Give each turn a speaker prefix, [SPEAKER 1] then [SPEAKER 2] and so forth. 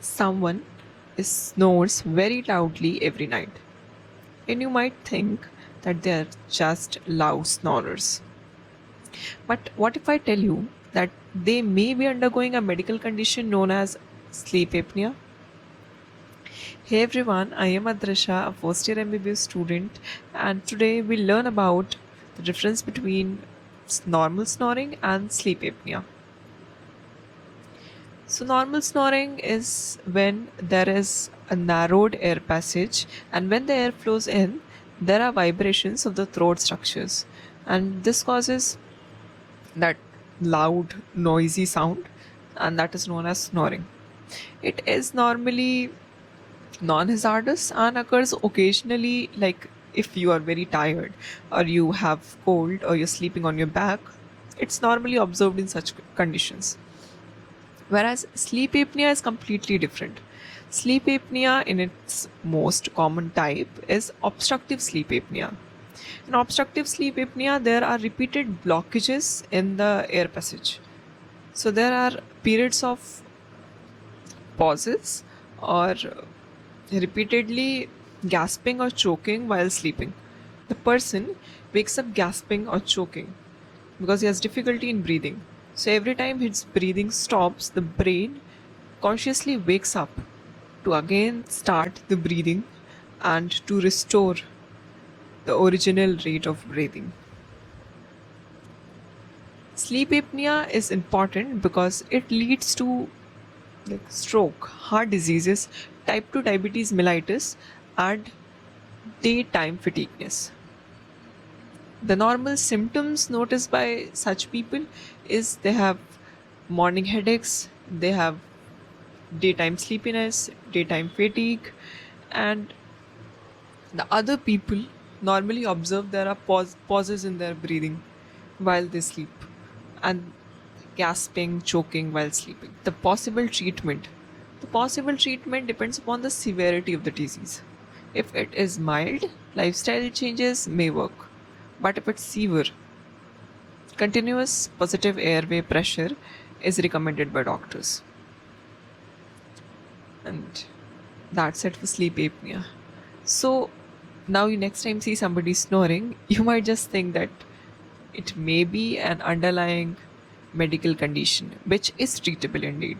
[SPEAKER 1] Someone snores very loudly every night, and you might think that they're just loud snorers. But what if I tell you that they may be undergoing a medical condition known as sleep apnea? Hey everyone, I am Adrisha, a first year MBBS student, and today we'll learn about the difference between normal snoring and sleep apnea. So, normal snoring is when there is a narrowed air passage, and when the air flows in, there are vibrations of the throat structures, and this causes that loud, noisy sound, and that is known as snoring. It is normally non hazardous and occurs occasionally, like if you are very tired or you have cold or you're sleeping on your back. It's normally observed in such conditions. Whereas sleep apnea is completely different. Sleep apnea, in its most common type, is obstructive sleep apnea. In obstructive sleep apnea, there are repeated blockages in the air passage. So there are periods of pauses or repeatedly gasping or choking while sleeping. The person wakes up gasping or choking because he has difficulty in breathing. So every time his breathing stops, the brain consciously wakes up to again start the breathing and to restore the original rate of breathing. Sleep apnea is important because it leads to like stroke, heart diseases, type 2 diabetes mellitus, and daytime fatigueness. The normal symptoms noticed by such people is they have morning headaches, they have daytime sleepiness, daytime fatigue, and the other people normally observe there are pauses in their breathing while they sleep and gasping, choking while sleeping. The possible treatment depends upon the severity of the disease. If it is mild, lifestyle changes may work. But if it's severe, continuous positive airway pressure is recommended by doctors. And that's it for sleep apnea. So now you next time see somebody snoring, you might just think that it may be an underlying medical condition which is treatable indeed.